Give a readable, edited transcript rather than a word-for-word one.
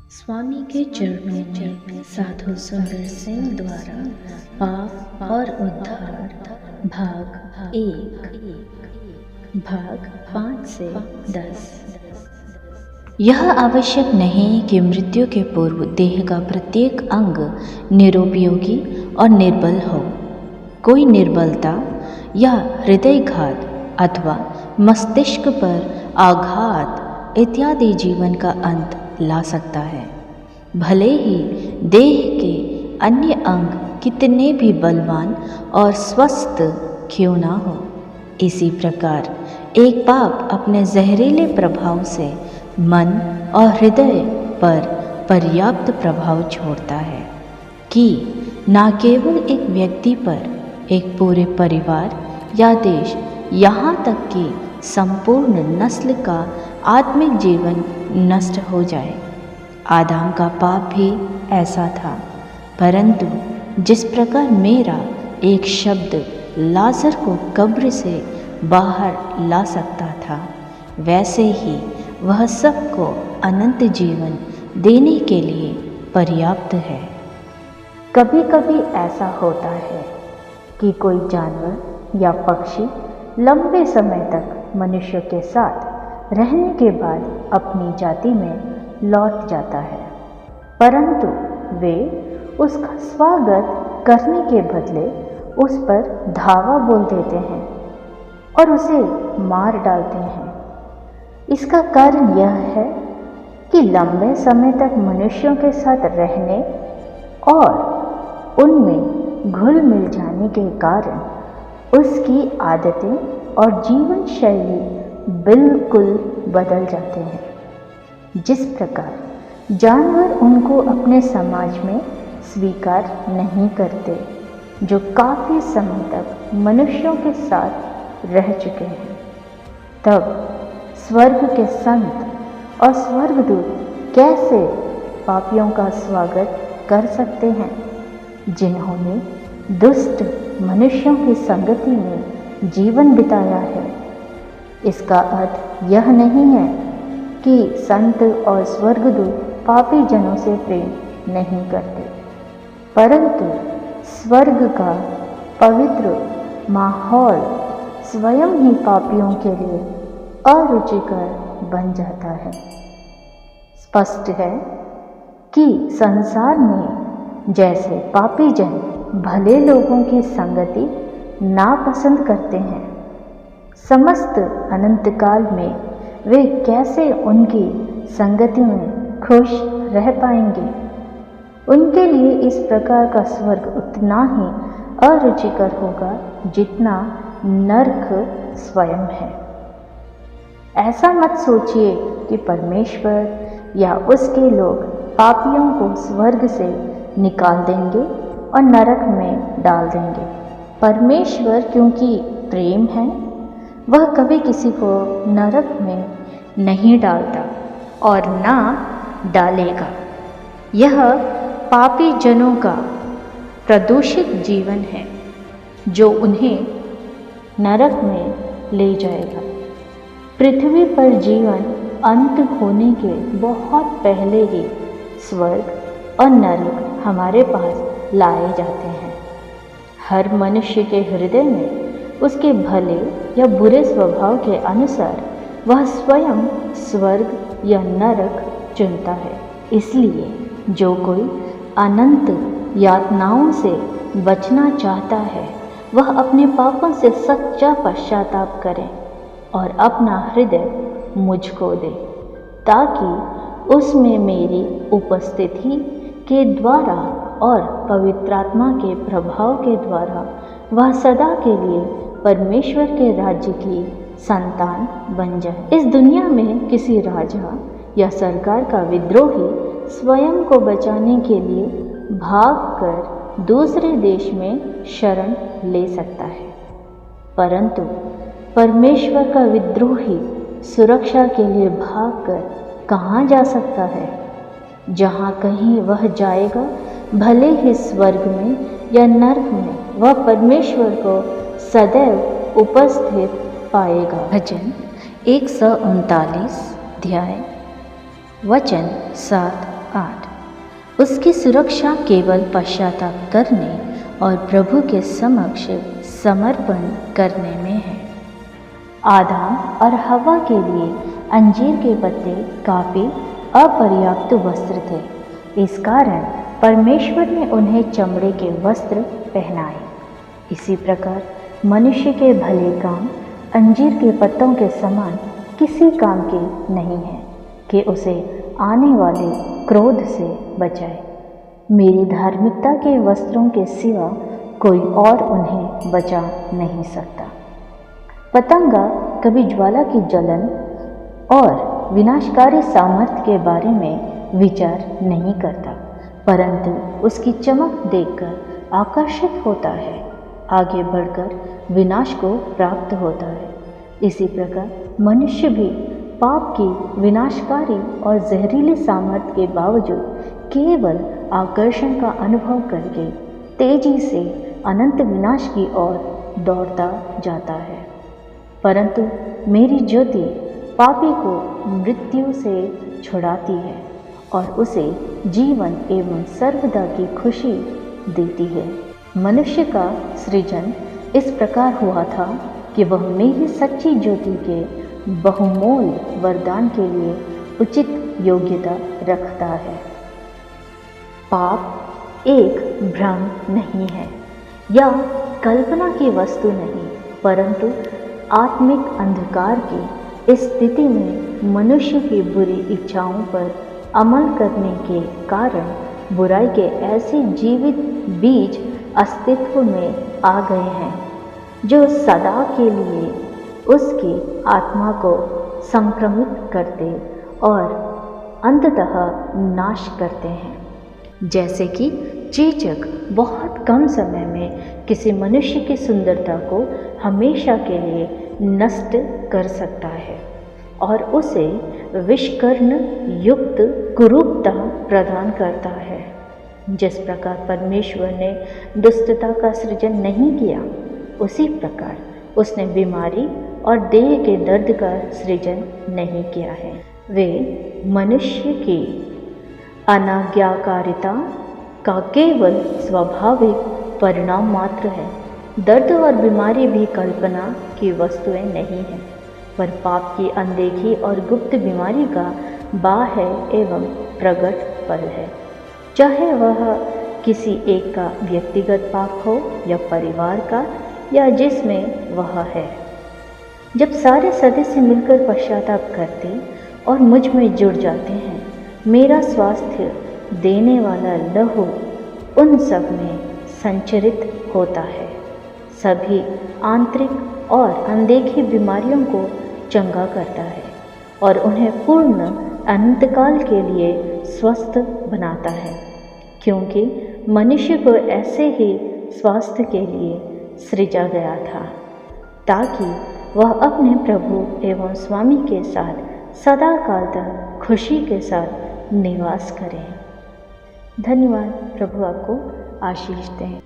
स्वामी के चरणों में साधु सुंदर सिंह द्वारा पाप और उद्धार भाग 5 से 10। यह आवश्यक नहीं कि मृत्यु के पूर्व देह का प्रत्येक अंग निरुपयोगी और निर्बल हो। कोई निर्बलता या हृदयघात अथवा मस्तिष्क पर आघात इत्यादि जीवन का अंत ला सकता है, भले ही देह के अन्य अंग कितने भी बलवान और स्वस्थ क्यों ना हो। इसी प्रकार एक पाप अपने जहरीले प्रभाव से मन और हृदय पर पर्याप्त प्रभाव छोड़ता है कि न केवल एक व्यक्ति पर, एक पूरे परिवार या देश, यहाँ तक कि संपूर्ण नस्ल का आत्मिक जीवन नष्ट हो जाए। आदम का पाप भी ऐसा था, परंतु जिस प्रकार मेरा एक शब्द लाजर को कब्र से बाहर ला सकता था, वैसे ही वह सबको अनंत जीवन देने के लिए पर्याप्त है। कभी कभी ऐसा होता है कि कोई जानवर या पक्षी लंबे समय तक मनुष्य के साथ रहने के बाद अपनी जाति में लौट जाता है, परंतु वे उसका स्वागत करने के बदले उस पर धावा बोल देते हैं और उसे मार डालते हैं। इसका कारण यह है कि लंबे समय तक मनुष्यों के साथ रहने और उनमें घुल मिल जाने के कारण उसकी आदतें और जीवन शैली बिल्कुल बदल जाते हैं। जिस प्रकार जानवर उनको अपने समाज में स्वीकार नहीं करते, जो काफ़ी समय तक मनुष्यों के साथ रह चुके हैं, तब स्वर्ग के संत और स्वर्गदूत कैसे पापियों का स्वागत कर सकते हैं, जिन्होंने दुष्ट मनुष्यों की संगति में जीवन बिताया है। इसका अर्थ यह नहीं है कि संत और स्वर्गदूत पापी जनों से प्रेम नहीं करते, परंतु स्वर्ग का पवित्र माहौल स्वयं ही पापियों के लिए अरुचिकर बन जाता है। स्पष्ट है कि संसार में जैसे पापी जन भले लोगों की संगति नापसंद करते हैं, समस्त अनंत काल में वे कैसे उनकी संगति में खुश रह पाएंगे। उनके लिए इस प्रकार का स्वर्ग उतना ही अरुचिकर होगा जितना नरक स्वयं है। ऐसा मत सोचिए कि परमेश्वर या उसके लोग पापियों को स्वर्ग से निकाल देंगे और नरक में डाल देंगे। परमेश्वर क्योंकि प्रेम है, वह कभी किसी को नरक में नहीं डालता और ना डालेगा। यह पापी जनों का प्रदूषित जीवन है जो उन्हें नरक में ले जाएगा। पृथ्वी पर जीवन अंत होने के बहुत पहले ही स्वर्ग और नरक हमारे पास लाए जाते हैं। हर मनुष्य के हृदय में उसके भले या बुरे स्वभाव के अनुसार वह स्वयं स्वर्ग या नरक चुनता है। इसलिए जो कोई अनंत यातनाओं से बचना चाहता है, वह अपने पापों से सच्चा पश्चाताप करे और अपना हृदय मुझको दे, ताकि उसमें मेरी उपस्थिति के द्वारा और पवित्रात्मा के प्रभाव के द्वारा वह सदा के लिए परमेश्वर के राज्य की संतान बन जाए। इस दुनिया में किसी राजा या सरकार का विद्रोही स्वयं को बचाने के लिए भागकर दूसरे देश में शरण ले सकता है, परंतु परमेश्वर का विद्रोही सुरक्षा के लिए भागकर कहाँ जा सकता है। जहाँ कहीं वह जाएगा, भले ही स्वर्ग में या नरक में, वह परमेश्वर को सदैव उपस्थित पाएगा। भजन 139 अध्याय वचन 7 8। उसकी सुरक्षा केवल पश्चाताप करने और प्रभु के समक्ष समर्पण करने में है। आदम और हवा के लिए अंजीर के पत्ते काफ़ी अपर्याप्त वस्त्र थे। इस कारण परमेश्वर ने उन्हें चमड़े के वस्त्र पहनाए। इसी प्रकार मनुष्य के भले काम अंजीर के पत्तों के समान किसी काम के नहीं है कि उसे आने वाले क्रोध से बचाए। मेरी धार्मिकता के वस्त्रों के सिवा कोई और उन्हें बचा नहीं सकता। पतंगा कभी ज्वाला की जलन और विनाशकारी सामर्थ्य के बारे में विचार नहीं करता, परंतु उसकी चमक देखकर आकर्षित होता है, आगे बढ़कर विनाश को प्राप्त होता है। इसी प्रकार मनुष्य भी पाप की विनाशकारी और जहरीले सामर्थ्य के बावजूद केवल आकर्षण का अनुभव करके तेजी से अनंत विनाश की ओर दौड़ता जाता है। परंतु मेरी ज्योति पापी को मृत्यु से छुड़ाती है और उसे जीवन एवं सर्वदा की खुशी देती है। मनुष्य का सृजन इस प्रकार हुआ था कि वह मेरी सच्ची ज्योति के बहुमोल वरदान के लिए उचित योग्यता रखता है। पाप एक भ्रम नहीं है या कल्पना की वस्तु नहीं, परंतु आत्मिक अंधकार की इस स्थिति में मनुष्य की बुरी इच्छाओं पर अमल करने के कारण बुराई के ऐसे जीवित बीज अस्तित्व में आ गए हैं जो सदा के लिए उसकी आत्मा को संक्रमित करते और अंततः नाश करते हैं। जैसे कि चेचक बहुत कम समय में किसी मनुष्य की सुंदरता को हमेशा के लिए नष्ट कर सकता है और उसे विषकर्ण युक्त कुरूपता प्रदान करता है। जिस प्रकार परमेश्वर ने दुष्टता का सृजन नहीं किया, उसी प्रकार उसने बीमारी और देह के दर्द का सृजन नहीं किया है। वे मनुष्य की अनाज्ञाकारिता का केवल स्वाभाविक परिणाम मात्र है। दर्द और बीमारी भी कल्पना की वस्तुएं नहीं हैं, पर पाप की अनदेखी और गुप्त बीमारी का बाह्य एवं प्रकट फल है। चाहे वह किसी एक का व्यक्तिगत पाप हो या परिवार का या जिसमें वह है। जब सारे सदस्य मिलकर पश्चाताप करते और मुझ में जुड़ जाते हैं, मेरा स्वास्थ्य देने वाला लहू उन सब में संचरित होता है। सभी आंतरिक और अनदेखी बीमारियों को चंगा करता है और उन्हें पूर्ण अनंतकाल के लिए स्वस्थ बनाता है, क्योंकि मनुष्य को ऐसे ही स्वास्थ्य के लिए सृजा गया था, ताकि वह अपने प्रभु एवं स्वामी के साथ सदा काल तक खुशी के साथ निवास करें। धन्यवाद। प्रभु आपको आशीष दें।